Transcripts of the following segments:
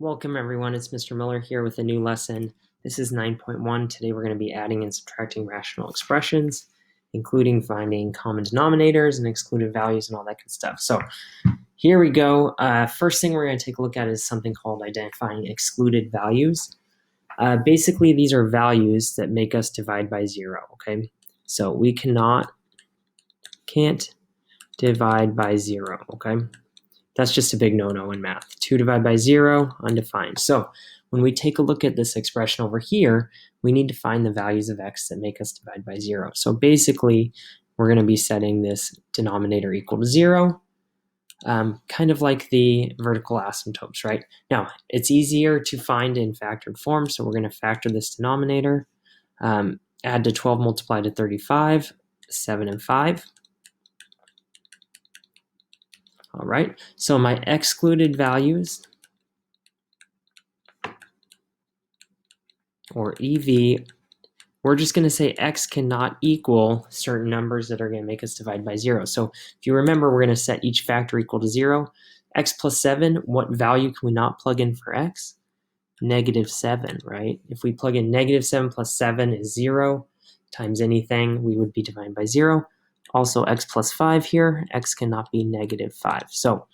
Welcome everyone, it's Mr. Miller here with a new lesson. This is 9.1. Today we're going to be adding and subtracting rational expressions, including finding common denominators and excluded values and all that good stuff. So here we go. First thing we're going to take a look at is something called identifying excluded values. Basically, these are values that make us divide by zero, okay? So we can't divide by zero, okay? That's just a big no-no in math. 2 divided by 0, undefined. So when we take a look at this expression over here, we need to find the values of x that make us divide by 0. So basically, we're going to be setting this denominator equal to 0, kind of like the vertical asymptotes, right? Now, it's easier to find in factored form, so we're going to factor this denominator. Add to 12 multiplied to 35, 7 and 5. All right, so my excluded values, or EV, we're just going to say x cannot equal certain numbers that are going to make us divide by 0. So if you remember, we're going to set each factor equal to 0. X plus 7, what value can we not plug in for x? Negative 7, right? If we plug in negative 7 plus 7 is 0 times anything, we would be dividing by 0. Also, x plus 5 here, x cannot be negative 5. So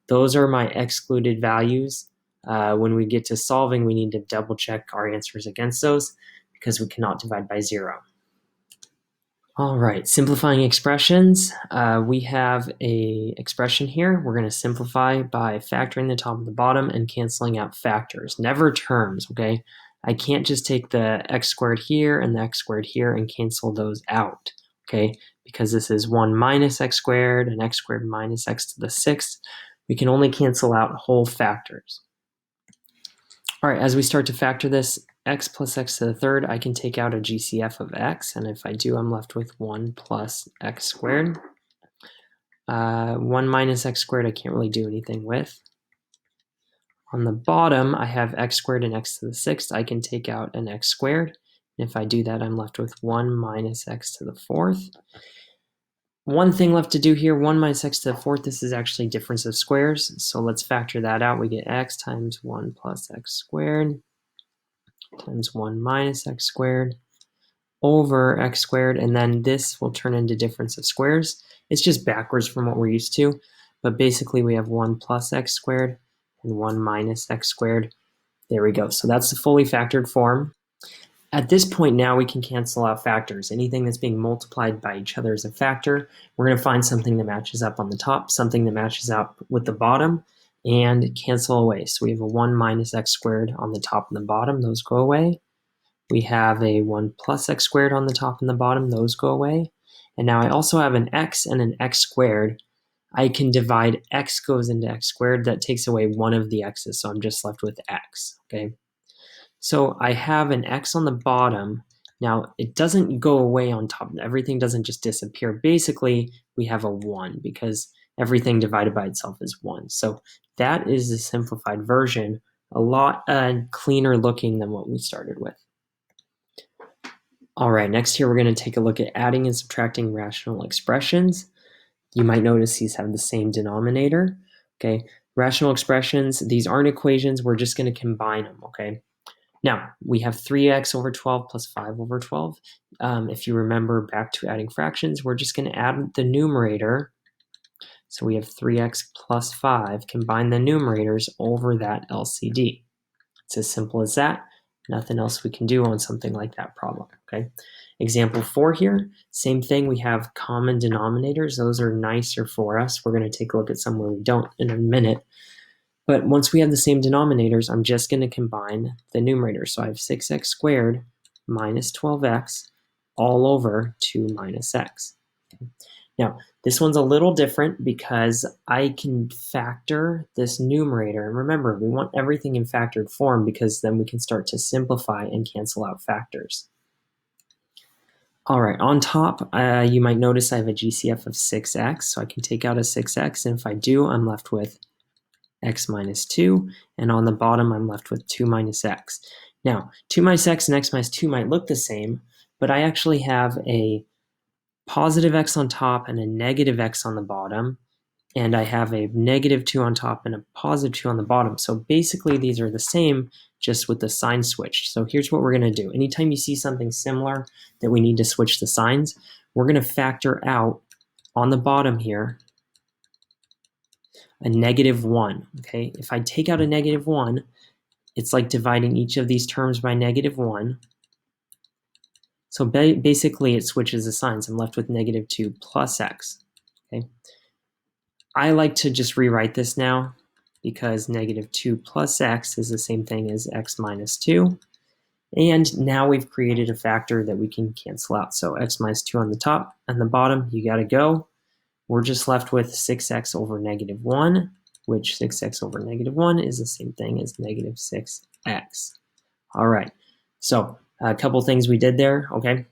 those are my excluded values. When we get to solving, we need to double check our answers against those because we cannot divide by 0. All right, simplifying expressions. We have a expression here. We're going to simplify by factoring the top and the bottom and canceling out factors, never terms, okay? I can't just take the x squared here and the x squared here and cancel those out, okay? Because this is 1 minus x squared and x squared minus x to the 6th. We can only cancel out whole factors. All right, as we start to factor this, x plus x to the third, I can take out a GCF of x, and if I do, I'm left with 1 plus x squared. 1 minus x squared I can't really do anything with. On the bottom, I have x squared and x to the 6th. I can take out an x squared, and if I do that, I'm left with 1 minus x to the 4th. One thing left to do here, 1 minus x to the 4th, this is actually difference of squares, so let's factor that out. We get x times 1 plus x squared times 1 minus x squared over x squared, and then this will turn into difference of squares. It's just backwards from what we're used to, but basically we have 1 plus x squared and 1 minus x squared. There we go. So that's the fully factored form. At this point now we can cancel out factors. Anything that's being multiplied by each other is a factor. We're going to find something that matches up on the top, something that matches up with the bottom, and cancel away. So we have a 1 minus x squared on the top and the bottom. Those go away. We have a 1 plus x squared on the top and the bottom. Those go away. And now I also have an x and an x squared. I can divide x goes into x squared. That takes away one of the x's, so I'm just left with x, okay? So I have an x on the bottom. Now, it doesn't go away on top. Everything doesn't just disappear. Basically, we have a 1 because everything divided by itself is 1. So that is the simplified version, a lot cleaner looking than what we started with. All right, next here we're going to take a look at adding and subtracting rational expressions. You might notice these have the same denominator, okay? Rational expressions, these aren't equations. We're just going to combine them, okay? Now, we have 3x over 12 plus 5 over 12. If you remember back to adding fractions, we're just going to add the numerator. So we have 3x plus 5, combine the numerators over that LCD. It's as simple as that. Nothing else we can do on something like that problem, okay? Example 4 here, same thing. We have common denominators. Those are nicer for us. We're going to take a look at some where we don't in a minute. But once we have the same denominators, I'm just going to combine the numerators. So I have 6x squared minus 12x all over 2 minus x. Okay. Now, this one's a little different because I can factor this numerator. And remember, we want everything in factored form because then we can start to simplify and cancel out factors. All right, on top, you might notice I have a GCF of 6x. So I can take out a 6x. And if I do, I'm left with x minus 2, and on the bottom I'm left with 2 minus x. Now, 2 minus x and x minus 2 might look the same, but I actually have a positive x on top and a negative x on the bottom. and I have a -2 on top and a +2 on the bottom. So basically these are the same, just with the sign switched. So here's what we're going to do. Anytime you see something similar that we need to switch the signs, we're going to factor out on the bottom here a -1. Okay, if I take out a -1, it's like dividing each of these terms by -1. So basically it switches the signs. I'm left with -2 plus x. Okay, I like to just rewrite this now because -2 plus x is the same thing as x minus 2. And now we've created a factor that we can cancel out. So x minus 2 on the top and the bottom, you got to go. We're just left with 6x over -1, which 6x over -1 is the same thing as -6x. All right, so a couple things we did there, okay?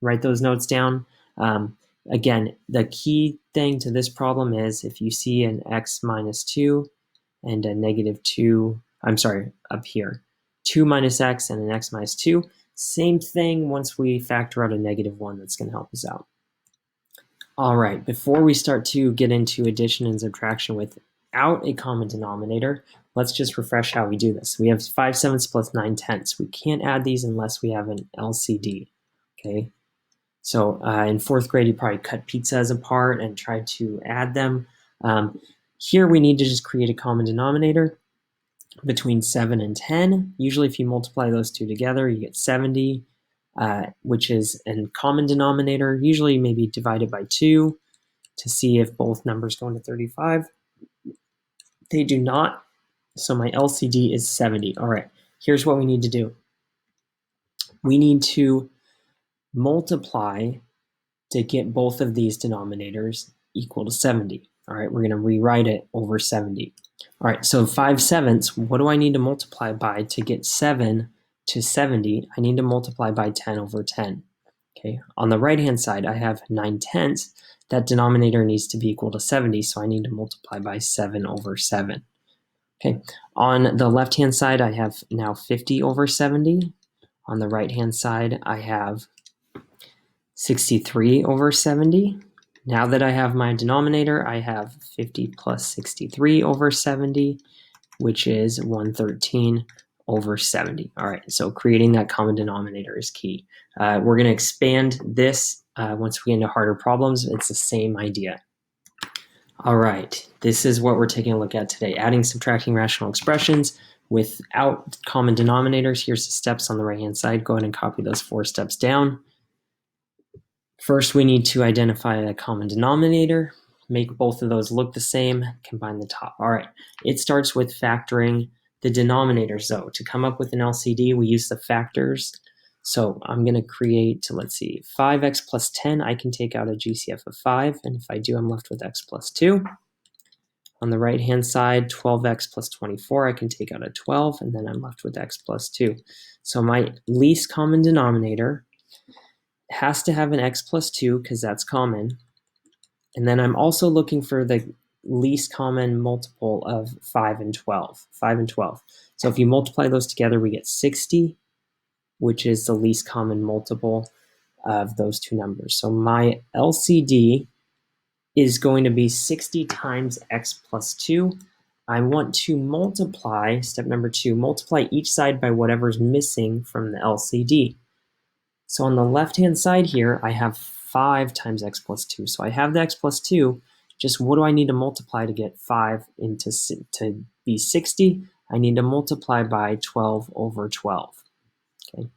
Write those notes down. Again, the key thing to this problem is if you see an x minus 2 and a -2, I'm sorry, up here, 2 minus x and an x minus 2, same thing once we factor out a -1, that's going to help us out. All right, before we start to get into addition and subtraction without a common denominator, let's just refresh how we do this. We have 5/7 plus 9/10. We can't add these unless we have an LCD, okay? So in 4th grade, you probably cut pizzas apart and tried to add them. Here we need to just create a common denominator between 7 and 10. Usually if you multiply those two together, you get 70, which is a common denominator. Usually maybe divided by 2 to see if both numbers go into 35. They do not, so my LCD is 70. All right, here's what we need to do. We need to multiply to get both of these denominators equal to 70. All right, we're going to rewrite it over 70. All right, so 5/7, what do I need to multiply by to get 7 to 70? I need to multiply by 10 over 10. Okay, on the right-hand side, I have 9/10. That denominator needs to be equal to 70, so I need to multiply by 7 over 7. Okay, on the left-hand side, I have now 50 over 70. On the right-hand side, I have 63 over 70. Now that I have my denominator, I have 50 plus 63 over 70, which is 113 over 70. All right, so creating that common denominator is key. We're going to expand this once we get into harder problems. It's the same idea. All right, this is what we're taking a look at today. Adding, subtracting rational expressions without common denominators. Here's the steps on the right-hand side. Go ahead and copy those 4 steps down. First, we need to identify a common denominator, make both of those look the same, combine the top. All right, it starts with factoring the denominators though. To come up with an LCD, we use the factors. So I'm going to create, let's see, 5x plus 10, I can take out a GCF of 5, and if I do, I'm left with x plus 2. On the right-hand side, 12x plus 24, I can take out a 12, and then I'm left with x plus 2. So my least common denominator has to have an x plus 2 because that's common. And then I'm also looking for the least common multiple of 5 and 12. 5 and 12. So if you multiply those together, we get 60, which is the least common multiple of those two numbers. So my LCD is going to be 60 times x plus 2. I want to multiply, step number 2, multiply each side by whatever's missing from the LCD. So on the left-hand side here, I have 5 times x plus 2. So I have the x plus 2. Just what do I need to multiply to get 5 to be 60? I need to multiply by 12 over 12. Okay.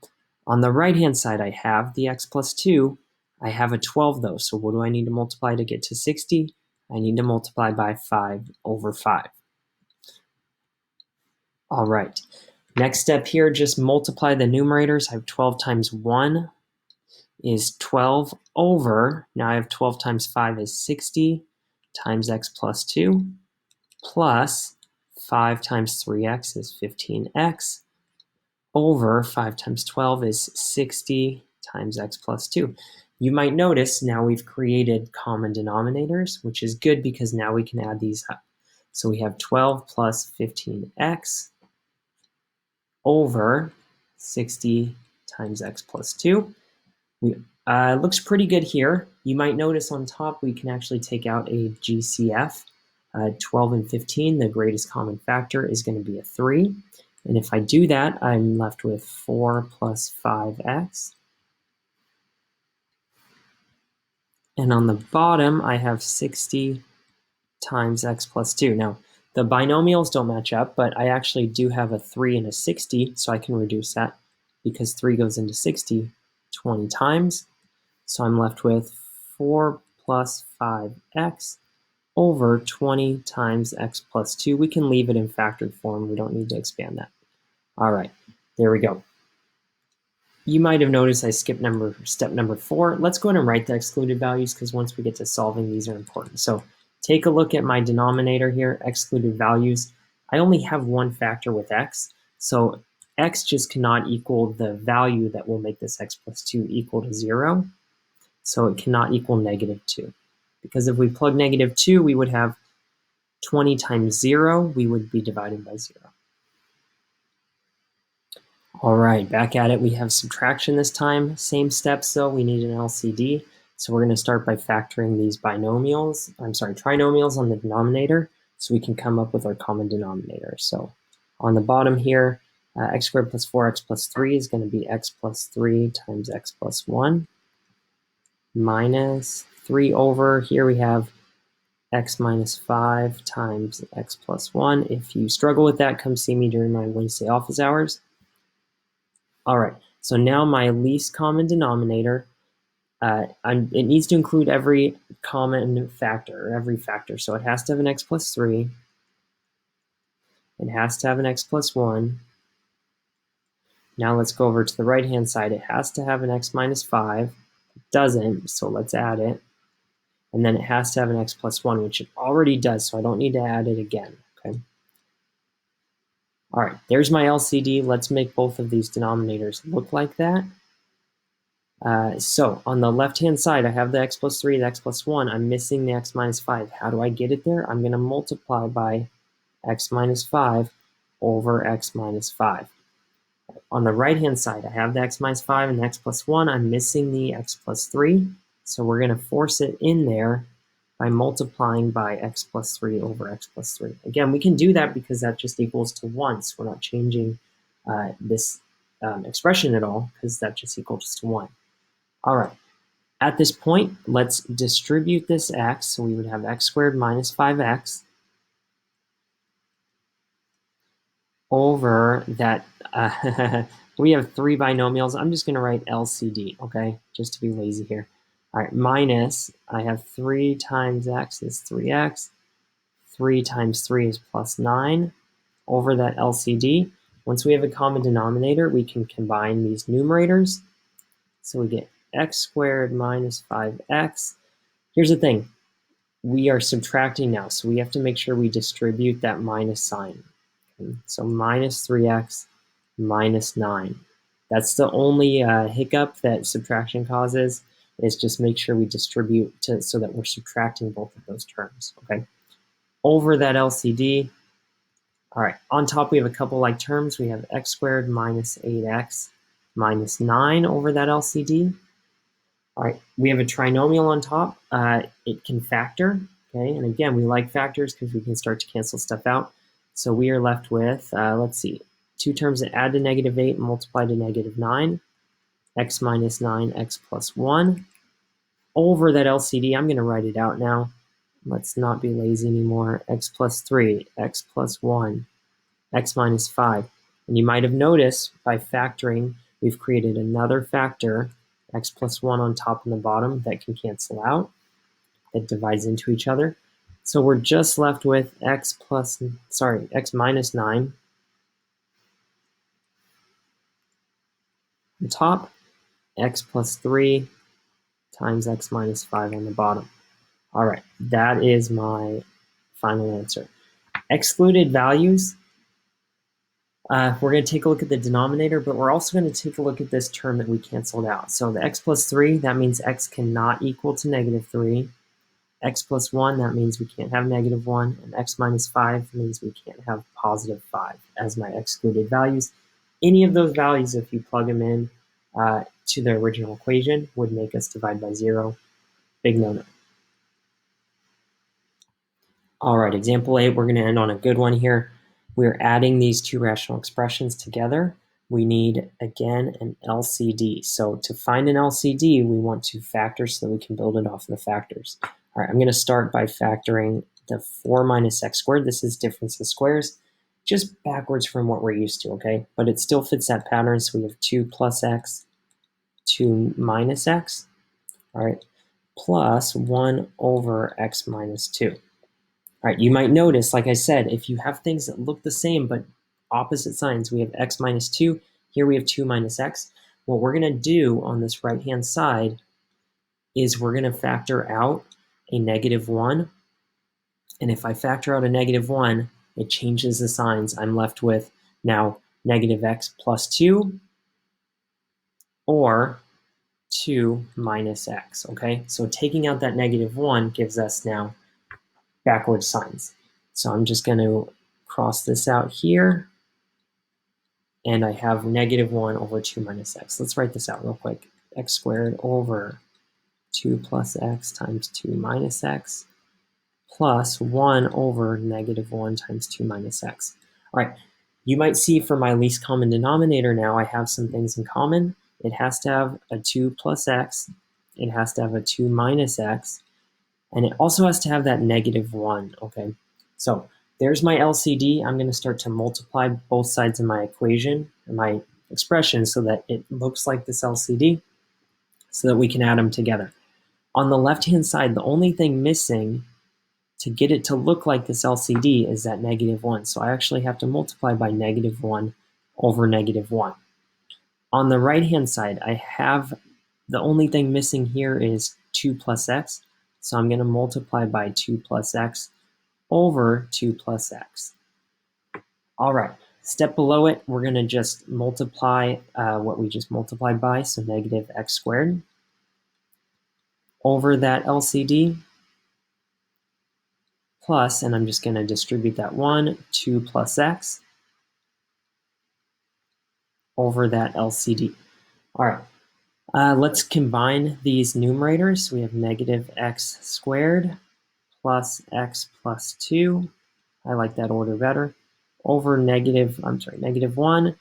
On the right-hand side, I have the x plus 2. I have a 12 though. So what do I need to multiply to get to 60? I need to multiply by 5 over 5. All right. Next step here, just multiply the numerators. I have 12 times 1 is 12 over, now I have 12 times 5 is 60 times x plus 2 plus 5 times 3x is 15x over 5 times 12 is 60 times x plus 2. You might notice now we've created common denominators, which is good because now we can add these up. So we have 12 plus 15x over 60 times x plus 2. Looks pretty good here. You might notice on top we can actually take out a GCF. 12 and 15, the greatest common factor is going to be a 3. And if I do that, I'm left with 4 plus 5x. And on the bottom, I have 60 times x plus 2. Now, the binomials don't match up, but I actually do have a 3 and a 60, so I can reduce that because 3 goes into 60 20 times. So I'm left with 4 plus 5x over 20 times x plus 2. We can leave it in factored form. We don't need to expand that. All right, there we go. You might have noticed I skipped step number 4. Let's go ahead and write the excluded values because once we get to solving, these are important. So take a look at my denominator here, excluded values. I only have one factor with x, so x just cannot equal the value that will make this x plus 2 equal to 0. So it cannot equal -2. Because if we plug -2, we would have 20 times 0, we would be dividing by 0. All right, back at it. We have subtraction this time. Same steps though, we need an LCD. So we're gonna start by factoring these trinomials on the denominator so we can come up with our common denominator. So on the bottom here, x squared plus 4x plus 3 is gonna be x plus 3 times x plus 1 minus 3 over, here we have x minus 5 times x plus 1. If you struggle with that, come see me during my Wednesday office hours. All right, so now my least common denominator, it needs to include every common factor, or every factor. So it has to have an x plus 3. It has to have an x plus 1. Now let's go over to the right-hand side. It has to have an x minus 5. It doesn't, so let's add it. And then it has to have an x plus 1, which it already does, so I don't need to add it again, okay? All right, there's my LCD. Let's make both of these denominators look like that. So on the left-hand side, I have the x plus 3, the x plus 1. I'm missing the x minus 5. How do I get it there? I'm going to multiply by x minus 5 over x minus 5. On the right-hand side, I have the x minus 5 and the x plus 1. I'm missing the x plus 3. So we're going to force it in there by multiplying by x plus 3 over x plus 3. Again, we can do that because that just equals to 1. So we're not changing this expression at all because that just equals to 1. All right, at this point, let's distribute this x. So we would have x squared minus 5x over that. We have 3 binomials. I'm just going to write LCD, okay, just to be lazy here. All right, minus, I have 3 times x is 3x. 3 times 3 is plus 9 over that LCD. Once we have a common denominator, we can combine these numerators. So we get x squared minus 5x. Here's the thing. We are subtracting now, so we have to make sure we distribute that minus sign. Okay? So minus 3x minus 9. That's the only hiccup that subtraction causes, is just make sure we distribute so that we're subtracting both of those terms, okay? Over that LCD, all right, on top we have a couple like terms. We have x squared minus 8x minus 9 over that LCD. All right, we have a trinomial on top. It can factor, okay? And again, we like factors because we can start to cancel stuff out. So we are left with, let's see, 2 terms that add to -8 and multiply to -9, x minus 9, x plus 1. Over that LCD, I'm going to write it out now. Let's not be lazy anymore. X plus 3, x plus 1, x minus 5. And you might have noticed by factoring, we've created another factor, x plus 1 on top and the bottom, that can cancel out, that divides into each other. So we're just left with x minus 9 on top, x plus 3 times x minus 5 on the bottom. All right, that is my final answer. Excluded values, we're going to take a look at the denominator, but we're also going to take a look at this term that we canceled out. So the x plus 3, that means x cannot equal to -3. X plus 1, that means we can't have -1. And x minus 5 means we can't have +5 as my excluded values. Any of those values, if you plug them in to the original equation, would make us divide by 0. Big no-no. All right, example 8, we're going to end on a good one here. We're adding these two rational expressions together. We need, again, an LCD. So to find an LCD, we want to factor so that we can build it off of the factors. All right, I'm going to start by factoring the 4 minus x squared. This is difference of squares, just backwards from what we're used to, okay? But it still fits that pattern, so we have 2 plus x, 2 minus x, all right, plus 1 over x minus 2. All right, you might notice, like I said, if you have things that look the same but opposite signs, we have x minus 2, here we have 2 minus x. What we're going to do on this right-hand side is we're going to factor out a negative 1. And if I factor out a negative 1, it changes the signs. I'm left with now negative x plus 2 or 2 minus x, okay? So taking out that negative 1 gives us now backwards signs. So I'm just going to cross this out here, and I have negative 1 over 2 minus x. Let's write this out real quick. X squared over 2 plus x times 2 minus x plus 1 over negative 1 times 2 minus x. All right, you might see for my least common denominator now, I have some things in common. It has to have a 2 plus x, it has to have a 2 minus x, and it also has to have that negative 1, okay? So there's my LCD. I'm going to start to multiply both sides of my equation, or my expression, so that it looks like this LCD, so that we can add them together. On the left-hand side, the only thing missing to get it to look like this LCD is that negative 1. So I actually have to multiply by negative 1 over negative 1. On the right-hand side, I have the only thing missing here is 2 plus x. So I'm going to multiply by 2 plus x over 2 plus x. All right, step below it, we're going to just multiply what we just multiplied by, so negative x squared, over that LCD, plus, and I'm just going to distribute that 1, 2 plus x, over that LCD. All right, let's combine these numerators. We have negative x squared plus x plus 2. I like that order better. Over negative 1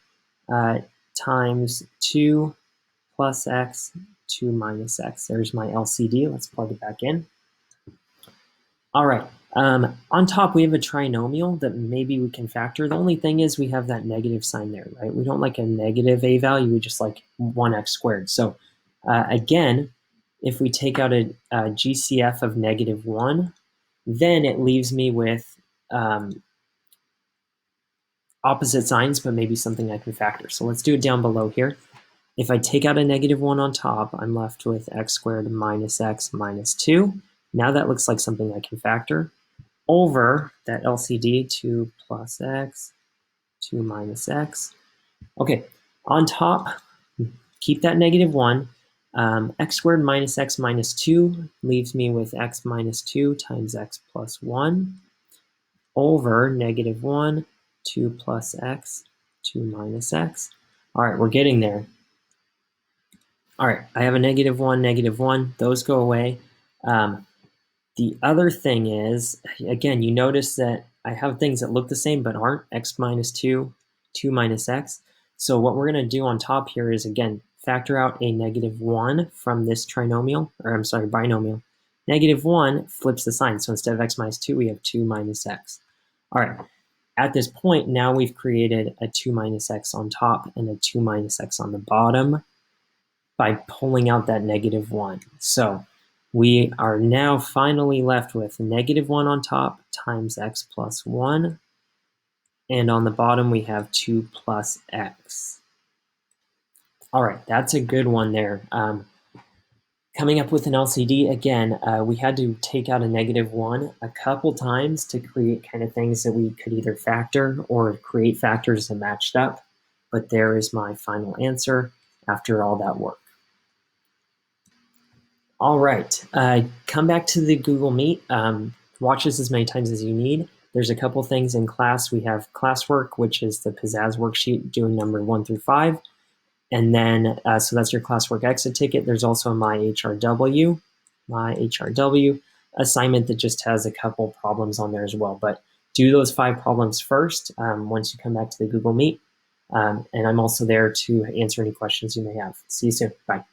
times 2 plus x, 2 minus x. There's my LCD. Let's plug it back in. All right. On top, we have a trinomial that maybe we can factor. The only thing is we have that negative sign there, right? We don't like a negative a value. We just like 1x squared. So again, if we take out a GCF of negative 1, then it leaves me with opposite signs, but maybe something I can factor. So let's do it down below here. If I take out a negative 1 on top, I'm left with x squared minus x minus 2. Now that looks like something I can factor. Over that LCD, 2 plus x, 2 minus x. Okay, on top, keep that negative 1. X squared minus x minus 2 leaves me with x minus 2 times x plus 1 over negative 1, 2 plus x, 2 minus x. All right, we're getting there. All right, I have a negative 1, negative 1. Those go away. The other thing is, again, you notice that I have things that look the same but aren't. X minus 2, 2 minus x. So what we're going to do on top here is, again, factor out a negative 1 from this trinomial, or I'm sorry, binomial. Negative 1 flips the sign. So instead of x minus 2, we have 2 minus x. All right. At this point, now we've created a 2 minus x on top and a 2 minus x on the bottom by pulling out that negative 1. So we are now finally left with negative 1 on top times x plus 1. And on the bottom, we have 2 plus x. All right, that's a good one there. Coming up with an LCD, again, we had to take out a negative 1 a couple times to create kind of things that we could either factor or create factors that matched up. But there is my final answer after all that work. All right, come back to the Google Meet. Watch this as many times as you need. There's a couple things in class. We have classwork, which is the Pizzazz worksheet doing number 1 through 5. And then, so that's your classwork exit ticket. There's also my HRW. assignment that just has a couple problems on there as well. But do those 5 problems first once you come back to the Google Meet. And I'm also there to answer any questions you may have. See you soon. Bye.